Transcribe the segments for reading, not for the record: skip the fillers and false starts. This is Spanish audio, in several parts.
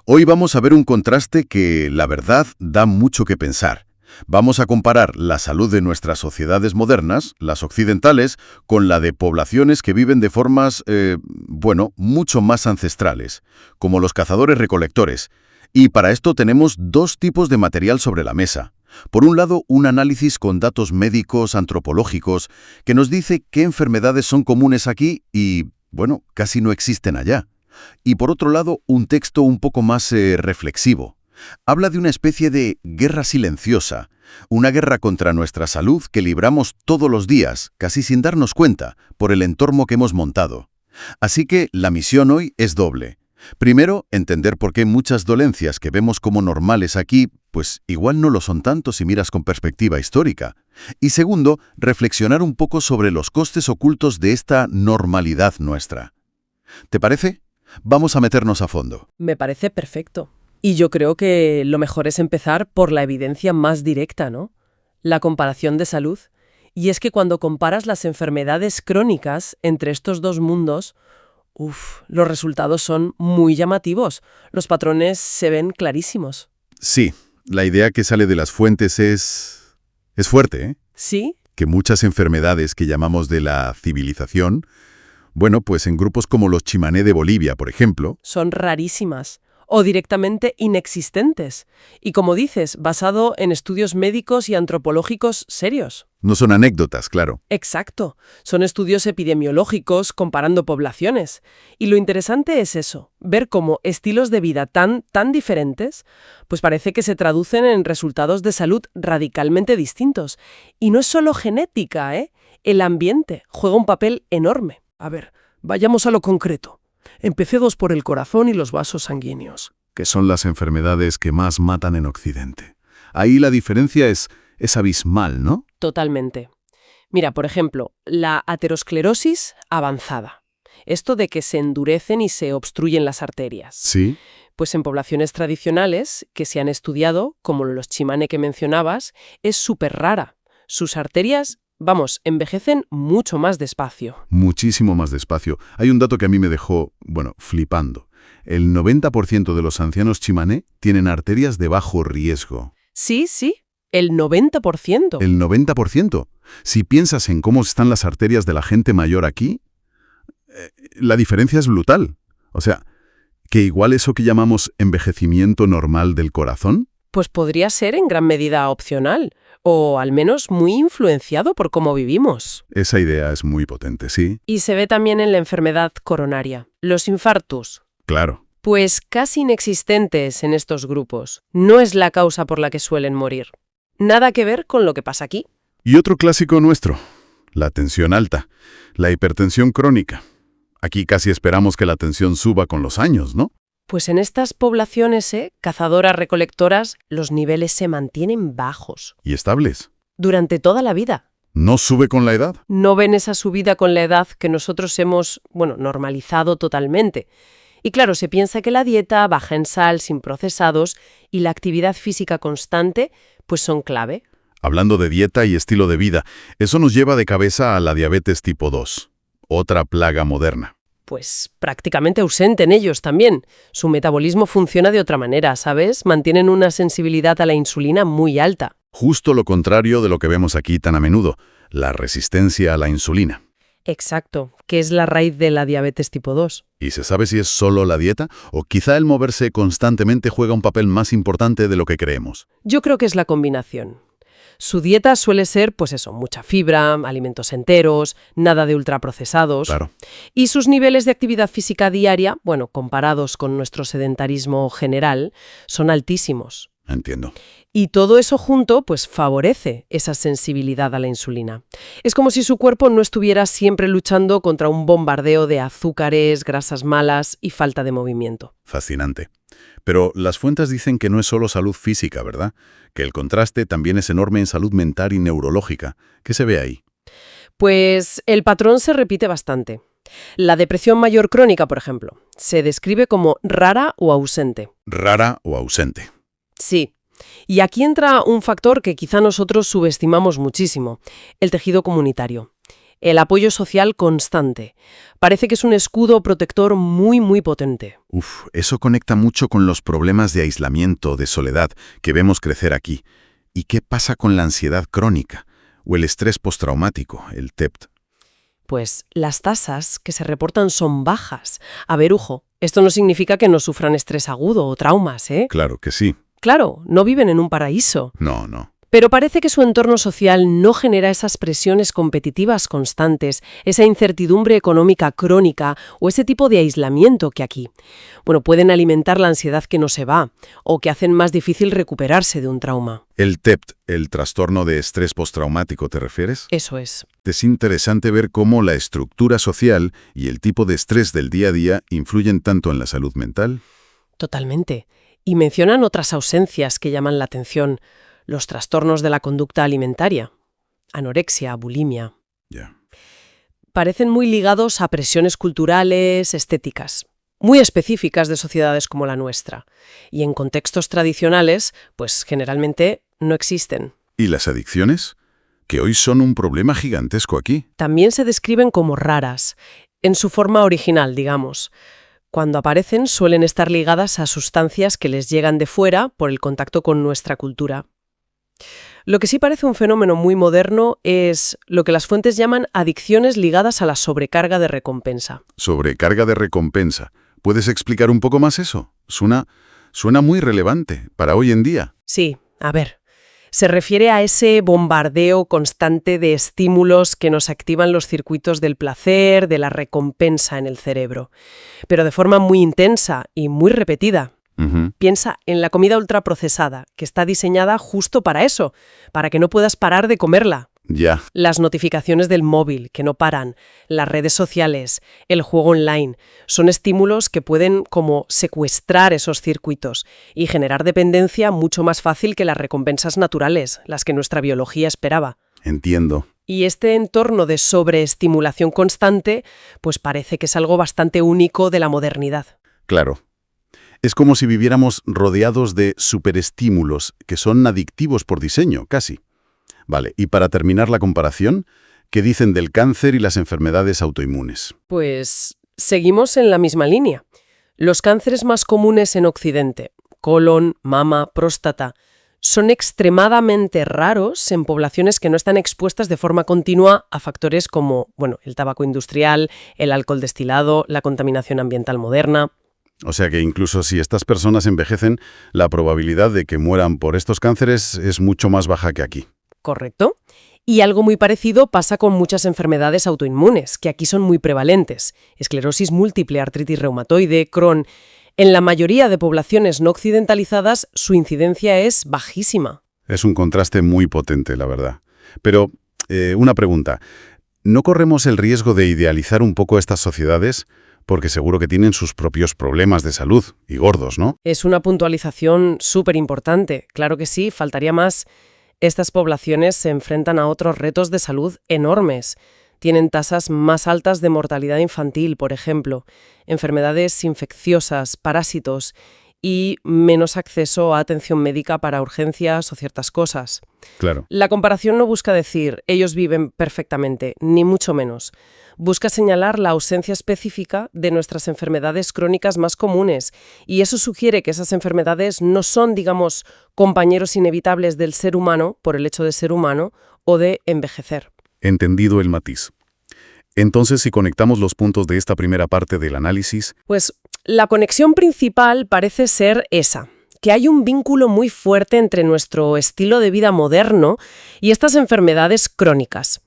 Hoy vamos a ver un contraste que, la verdad, da mucho que pensar. Vamos a comparar la salud de nuestras sociedades modernas, las occidentales, con la de poblaciones que viven de formas, mucho más ancestrales, como los cazadores-recolectores. Y para esto tenemos dos tipos de material sobre la mesa. Por un lado, un análisis con datos médicos, antropológicos, que nos dice qué enfermedades son comunes aquí y, casi no existen allá. Y por otro lado, un texto un poco más reflexivo. Habla de una especie de guerra silenciosa, una guerra contra nuestra salud que libramos todos los días, casi sin darnos cuenta, por el entorno que hemos montado. Así que la misión hoy es doble. Primero, entender por qué muchas dolencias que vemos como normales aquí, pues igual no lo son tanto si miras con perspectiva histórica. Y segundo, reflexionar un poco sobre los costes ocultos de esta normalidad nuestra. ¿Te parece? Vamos a meternos a fondo. Me parece perfecto. Y yo creo que lo mejor es empezar por la evidencia más directa, ¿no? La comparación de salud. Y es que cuando comparas las enfermedades crónicas entre estos dos mundos, los resultados son muy llamativos. Los patrones se ven clarísimos. Sí, la idea que sale de las fuentes es fuerte, ¿eh? ¿Sí? Que muchas enfermedades que llamamos de la civilización, pues en grupos como los chimané de Bolivia, por ejemplo, Son rarísimas o directamente inexistentes. Y como dices, basado en estudios médicos y antropológicos serios. no son anécdotas, claro. Exacto. Son estudios epidemiológicos comparando poblaciones. Y lo interesante es eso, ver cómo estilos de vida tan diferentes, pues parece que se traducen en resultados de salud radicalmente distintos. Y no es solo genética, ¿eh? El ambiente juega un papel enorme. A ver, vayamos a lo concreto. Empecemos por el corazón y los vasos sanguíneos. Que son las enfermedades que más matan en Occidente. Ahí la diferencia es abismal, ¿no? Totalmente. Mira, por ejemplo, la aterosclerosis avanzada. Esto de que se endurecen y se obstruyen las arterias. Sí. Pues en poblaciones tradicionales que se han estudiado, como los chimané que mencionabas, es súper rara. Sus arterias, envejecen mucho más despacio. Muchísimo más despacio. Hay un dato que a mí me dejó, flipando. El 90% de los ancianos chimané tienen arterias de bajo riesgo. Sí, el 90%. El 90%. Si piensas en cómo están las arterias de la gente mayor aquí, la diferencia es brutal. O sea, que igual eso que llamamos envejecimiento normal del corazón, Pues podría ser en gran medida opcional, o al menos muy influenciado por cómo vivimos. esa idea es muy potente, ¿sí? Y se ve también en la enfermedad coronaria. Los infartos, Claro. pues casi inexistentes en estos grupos. No es la causa por la que suelen morir. Nada que ver con lo que pasa aquí. Y otro clásico nuestro, la tensión alta, la hipertensión crónica. Aquí casi esperamos que la tensión suba con los años, ¿no? Pues en estas poblaciones, cazadoras-recolectoras, los niveles se mantienen bajos Y estables. durante toda la vida. ¿No sube con la edad? No ven esa subida con la edad que nosotros hemos, normalizado totalmente. Y claro, se piensa que la dieta baja en sal, sin procesados, y la actividad física constante, pues son clave. Hablando de dieta y estilo de vida, eso nos lleva de cabeza a la diabetes tipo 2, otra plaga moderna. Pues prácticamente ausente en ellos también. Su metabolismo funciona de otra manera, ¿sabes? Mantienen una sensibilidad a la insulina muy alta. Justo lo contrario de lo que vemos aquí tan a menudo, la resistencia a la insulina. Exacto, que es la raíz de la diabetes tipo 2. ¿Y se sabe si es solo la dieta o quizá el moverse constantemente juega un papel más importante de lo que creemos? Yo creo que es la combinación. Su dieta suele ser, mucha fibra, alimentos enteros, nada de ultraprocesados. Claro. Y sus niveles de actividad física diaria, comparados con nuestro sedentarismo general, son altísimos. Entiendo. Y todo eso junto, favorece esa sensibilidad a la insulina. Es como si su cuerpo no estuviera siempre luchando contra un bombardeo de azúcares, grasas malas y falta de movimiento. Fascinante. Pero las fuentes dicen que no es solo salud física, ¿verdad? Que el contraste también es enorme en salud mental y neurológica. ¿Qué se ve ahí? Pues el patrón se repite bastante. La depresión mayor crónica, por ejemplo, se describe como rara o ausente. Rara o ausente. Sí. Y aquí entra un factor que quizá nosotros subestimamos muchísimo, el tejido comunitario. El apoyo social constante. Parece que es un escudo protector muy, muy potente. Uf, eso conecta mucho con los problemas de aislamiento, de soledad, que vemos crecer aquí. ¿Y qué pasa con la ansiedad crónica o el estrés postraumático, el TEPT? Pues las tasas que se reportan son bajas. A ver, Ujo, esto no significa que no sufran estrés agudo o traumas, ¿eh? Claro que sí. Claro, no viven en un paraíso. No. Pero parece que su entorno social no genera esas presiones competitivas constantes, esa incertidumbre económica crónica o ese tipo de aislamiento que aquí. Bueno, pueden alimentar la ansiedad que no se va o que hacen más difícil recuperarse de un trauma. El TEPT, el trastorno de estrés postraumático, ¿te refieres? Eso es. Es interesante ver cómo la estructura social y el tipo de estrés del día a día influyen tanto en la salud mental. Totalmente. Y mencionan otras ausencias que llaman la atención. Los trastornos de la conducta alimentaria, anorexia, bulimia. Ya. Parecen muy ligados a presiones culturales, estéticas, muy específicas de sociedades como la nuestra. Y en contextos tradicionales, pues generalmente no existen. ¿Y las adicciones? Que hoy son un problema gigantesco aquí. También se describen como raras, en su forma original, digamos. Cuando aparecen suelen estar ligadas a sustancias que les llegan de fuera por el contacto con nuestra cultura. Lo que sí parece un fenómeno muy moderno es lo que las fuentes llaman adicciones ligadas a la sobrecarga de recompensa. Sobrecarga de recompensa. ¿Puedes explicar un poco más eso? Suena muy relevante para hoy en día. Sí, a ver. Se refiere a ese bombardeo constante de estímulos que nos activan los circuitos del placer, de la recompensa en el cerebro, pero de forma muy intensa y muy repetida. Piensa en la comida ultraprocesada, que está diseñada justo para eso, para que no puedas parar de comerla. Ya. Las notificaciones del móvil, que no paran, las redes sociales, el juego online, son estímulos que pueden como secuestrar esos circuitos y generar dependencia mucho más fácil que las recompensas naturales, las que nuestra biología esperaba. Entiendo. Y este entorno de sobreestimulación constante, pues parece que es algo bastante único de la modernidad. Claro. Es como si viviéramos rodeados de superestímulos que son adictivos por diseño, casi. Vale, y para terminar la comparación, ¿qué dicen del cáncer y las enfermedades autoinmunes? Pues seguimos en la misma línea. Los cánceres más comunes en Occidente, colon, mama, próstata, son extremadamente raros en poblaciones que no están expuestas de forma continua a factores como, el tabaco industrial, el alcohol destilado, la contaminación ambiental moderna. O sea que incluso si estas personas envejecen, la probabilidad de que mueran por estos cánceres es mucho más baja que aquí. Correcto. Y algo muy parecido pasa con muchas enfermedades autoinmunes, que aquí son muy prevalentes. Esclerosis múltiple, artritis reumatoide, Crohn. En la mayoría de poblaciones no occidentalizadas, su incidencia es bajísima. Es un contraste muy potente, la verdad. Pero, una pregunta. ¿No corremos el riesgo de idealizar un poco estas sociedades? Porque seguro que tienen sus propios problemas de salud, y gordos, ¿no? Es una puntualización súper importante. Claro que sí, faltaría más. Estas poblaciones se enfrentan a otros retos de salud enormes. Tienen tasas más altas de mortalidad infantil, por ejemplo, enfermedades infecciosas, parásitos y menos acceso a atención médica para urgencias o ciertas cosas. Claro. La comparación no busca decir ellos viven perfectamente, ni mucho menos. Busca señalar la ausencia específica de nuestras enfermedades crónicas más comunes, y eso sugiere que esas enfermedades no son, digamos, compañeros inevitables del ser humano por el hecho de ser humano o de envejecer. Entendido el matiz. Entonces, si conectamos los puntos de esta primera parte del análisis... Pues la conexión principal parece ser esa, que hay un vínculo muy fuerte entre nuestro estilo de vida moderno y estas enfermedades crónicas,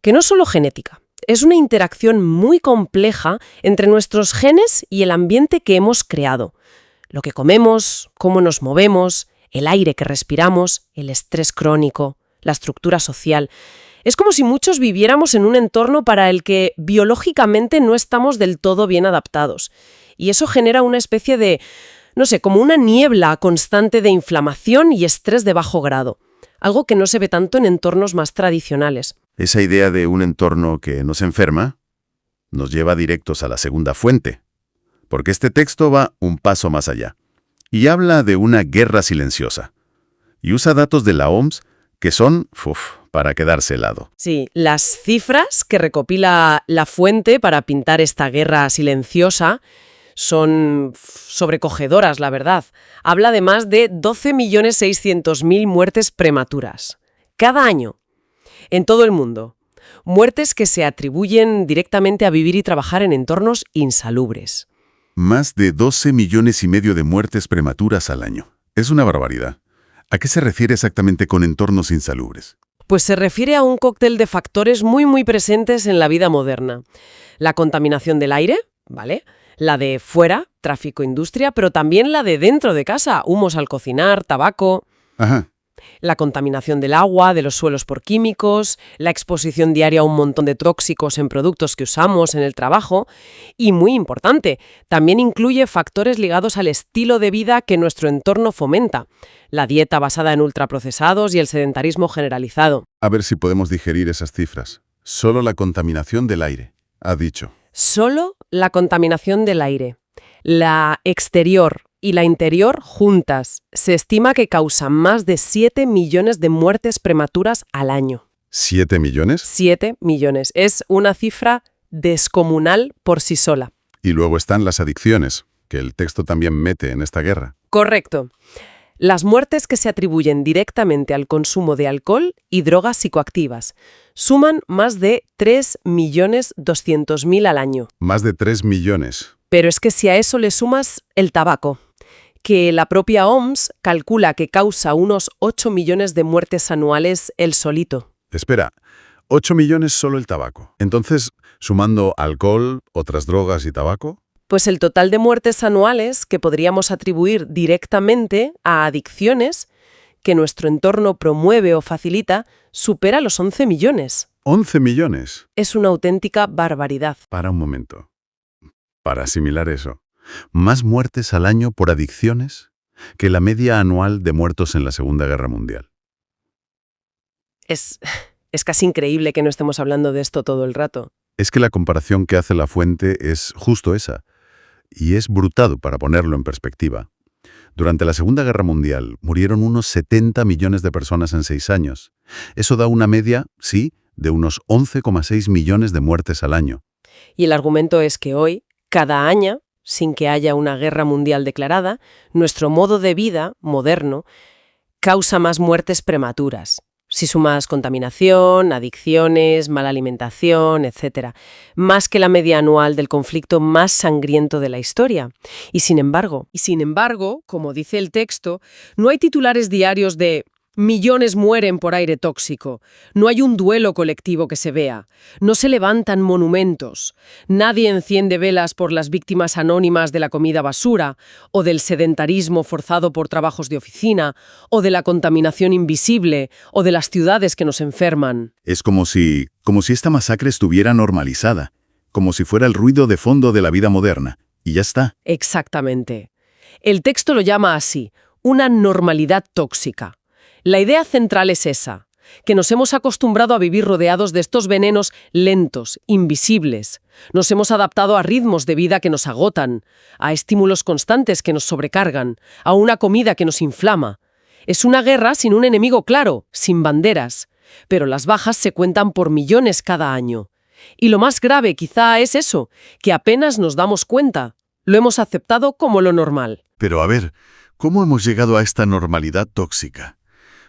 que no es solo genética. Es una interacción muy compleja entre nuestros genes y el ambiente que hemos creado. Lo que comemos, cómo nos movemos, el aire que respiramos, el estrés crónico, la estructura social. Es como si muchos viviéramos en un entorno para el que biológicamente no estamos del todo bien adaptados. Y eso genera una especie de, como una niebla constante de inflamación y estrés de bajo grado. Algo que no se ve tanto en entornos más tradicionales. Esa idea de un entorno que nos enferma nos lleva directos a la segunda fuente, porque este texto va un paso más allá y habla de una guerra silenciosa y usa datos de la OMS que son, para quedarse helado. Sí, las cifras que recopila la fuente para pintar esta guerra silenciosa son sobrecogedoras, la verdad. Habla de más de 12.600.000 muertes prematuras. Cada año, en todo el mundo. Muertes que se atribuyen directamente a vivir y trabajar en entornos insalubres. Más de 12 millones y medio de muertes prematuras al año. Es una barbaridad. ¿A qué se refiere exactamente con entornos insalubres? Pues se refiere a un cóctel de factores muy presentes en la vida moderna. La contaminación del aire, ¿vale? La de fuera, tráfico, industria, pero también la de dentro de casa, humos al cocinar, tabaco. Ajá. La contaminación del agua, de los suelos por químicos, la exposición diaria a un montón de tóxicos en productos que usamos en el trabajo y, muy importante, también incluye factores ligados al estilo de vida que nuestro entorno fomenta, la dieta basada en ultraprocesados y el sedentarismo generalizado. A ver si podemos digerir esas cifras. Solo la contaminación del aire, ha dicho. Solo la contaminación del aire. La exterior y la interior juntas se estima que causan más de 7 millones de muertes prematuras al año. ¿7 millones? 7 millones. Es una cifra descomunal por sí sola. Y luego están las adicciones, que el texto también mete en esta guerra. Correcto. Las muertes que se atribuyen directamente al consumo de alcohol y drogas psicoactivas suman más de 3.200.000 al año. Más de 3 millones. Pero es que si a eso le sumas el tabaco, que la propia OMS calcula que causa unos 8 millones de muertes anuales el solito. Espera, 8 millones solo el tabaco. Entonces, sumando alcohol, otras drogas y tabaco... Pues el total de muertes anuales que podríamos atribuir directamente a adicciones que nuestro entorno promueve o facilita supera los 11 millones. ¿11 millones? Es una auténtica barbaridad. Para un momento. Para asimilar eso. ¿Más muertes al año por adicciones que la media anual de muertos en la Segunda Guerra Mundial? Es casi increíble que no estemos hablando de esto todo el rato. Es que la comparación que hace la fuente es justo esa. Y es brutal para ponerlo en perspectiva. Durante la Segunda Guerra Mundial murieron unos 70 millones de personas en 6 años. Eso da una media, sí, de unos 11,6 millones de muertes al año. Y el argumento es que hoy, cada año, sin que haya una guerra mundial declarada, nuestro modo de vida moderno causa más muertes prematuras. Si sumas contaminación, adicciones, mala alimentación, etc., más que la media anual del conflicto más sangriento de la historia. Y sin embargo, como dice el texto, no hay titulares diarios de millones mueren por aire tóxico, no hay un duelo colectivo que se vea, no se levantan monumentos, nadie enciende velas por las víctimas anónimas de la comida basura, o del sedentarismo forzado por trabajos de oficina, o de la contaminación invisible, o de las ciudades que nos enferman. Es como si esta masacre estuviera normalizada, como si fuera el ruido de fondo de la vida moderna, y ya está. Exactamente. El texto lo llama así, una normalidad tóxica. La idea central es esa, que nos hemos acostumbrado a vivir rodeados de estos venenos lentos, invisibles. Nos hemos adaptado a ritmos de vida que nos agotan, a estímulos constantes que nos sobrecargan, a una comida que nos inflama. Es una guerra sin un enemigo claro, sin banderas, pero las bajas se cuentan por millones cada año. Y lo más grave quizá es eso, que apenas nos damos cuenta. Lo hemos aceptado como lo normal. Pero a ver, ¿cómo hemos llegado a esta normalidad tóxica?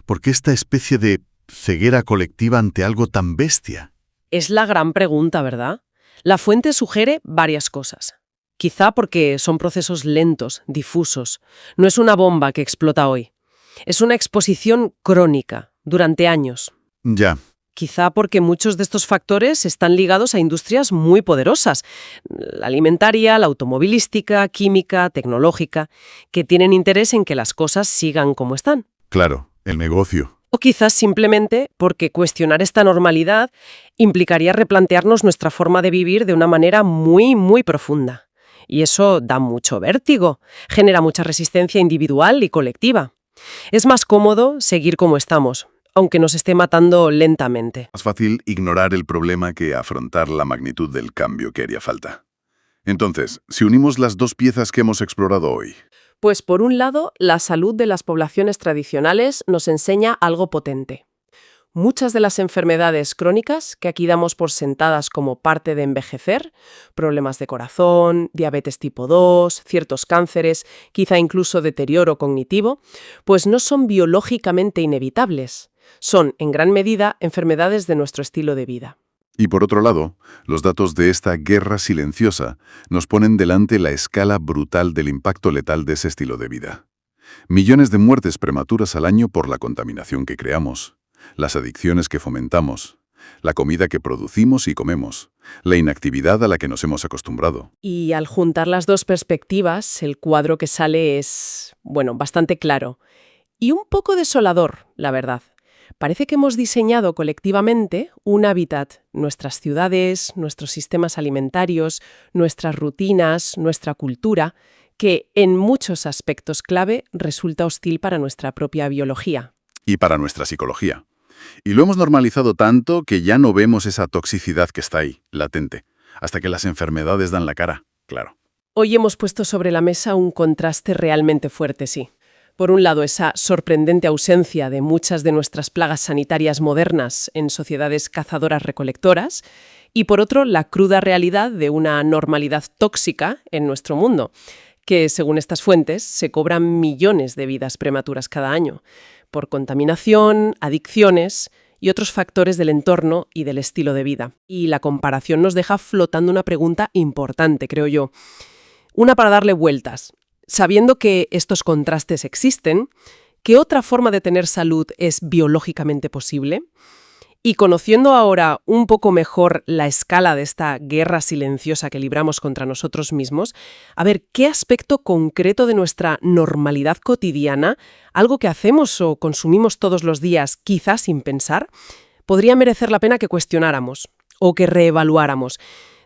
¿Por qué esta especie de ceguera colectiva ante algo tan bestia? Es la gran pregunta, ¿verdad? La fuente sugiere varias cosas. Quizá porque son procesos lentos, difusos. No es una bomba que explota hoy. Es una exposición crónica, durante años. Ya. Quizá porque muchos de estos factores están ligados a industrias muy poderosas, la alimentaria, la automovilística, química, tecnológica, que tienen interés en que las cosas sigan como están. Claro, el negocio. O quizás simplemente porque cuestionar esta normalidad implicaría replantearnos nuestra forma de vivir de una manera muy profunda. Y eso da mucho vértigo, genera mucha resistencia individual y colectiva. Es más cómodo seguir como estamos, aunque nos esté matando lentamente. Más fácil ignorar el problema que afrontar la magnitud del cambio que haría falta. Entonces, si unimos las dos piezas que hemos explorado hoy... Pues por un lado, la salud de las poblaciones tradicionales nos enseña algo potente. Muchas de las enfermedades crónicas que aquí damos por sentadas como parte de envejecer, problemas de corazón, diabetes tipo 2, ciertos cánceres, quizá incluso deterioro cognitivo, pues no son biológicamente inevitables. Son, en gran medida, enfermedades de nuestro estilo de vida. Y por otro lado, los datos de esta guerra silenciosa nos ponen delante la escala brutal del impacto letal de ese estilo de vida. Millones de muertes prematuras al año por la contaminación que creamos, las adicciones que fomentamos, la comida que producimos y comemos, la inactividad a la que nos hemos acostumbrado. Y al juntar las dos perspectivas, el cuadro que sale es, bastante claro. Y un poco desolador, la verdad. Parece que hemos diseñado colectivamente un hábitat, nuestras ciudades, nuestros sistemas alimentarios, nuestras rutinas, nuestra cultura, que en muchos aspectos clave resulta hostil para nuestra propia biología. Y para nuestra psicología. Y lo hemos normalizado tanto que ya no vemos esa toxicidad que está ahí, latente, hasta que las enfermedades dan la cara, claro. Hoy hemos puesto sobre la mesa un contraste realmente fuerte, sí. Por un lado, esa sorprendente ausencia de muchas de nuestras plagas sanitarias modernas en sociedades cazadoras-recolectoras, y por otro, la cruda realidad de una normalidad tóxica en nuestro mundo, que, según estas fuentes, se cobran millones de vidas prematuras cada año, por contaminación, adicciones y otros factores del entorno y del estilo de vida. Y la comparación nos deja flotando una pregunta importante, creo yo. Una para darle vueltas. Sabiendo que estos contrastes existen, ¿qué otra forma de tener salud es biológicamente posible? Y conociendo ahora un poco mejor la escala de esta guerra silenciosa que libramos contra nosotros mismos, a ver, ¿qué aspecto concreto de nuestra normalidad cotidiana, algo que hacemos o consumimos todos los días, quizás sin pensar, podría merecer la pena que cuestionáramos o que reevaluáramos,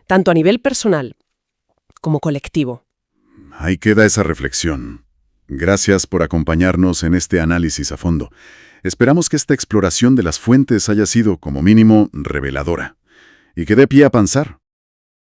tanto a nivel personal como colectivo? Ahí queda esa reflexión. Gracias por acompañarnos en este análisis a fondo. Esperamos que esta exploración de las fuentes haya sido, como mínimo, reveladora y que dé pie a pensar.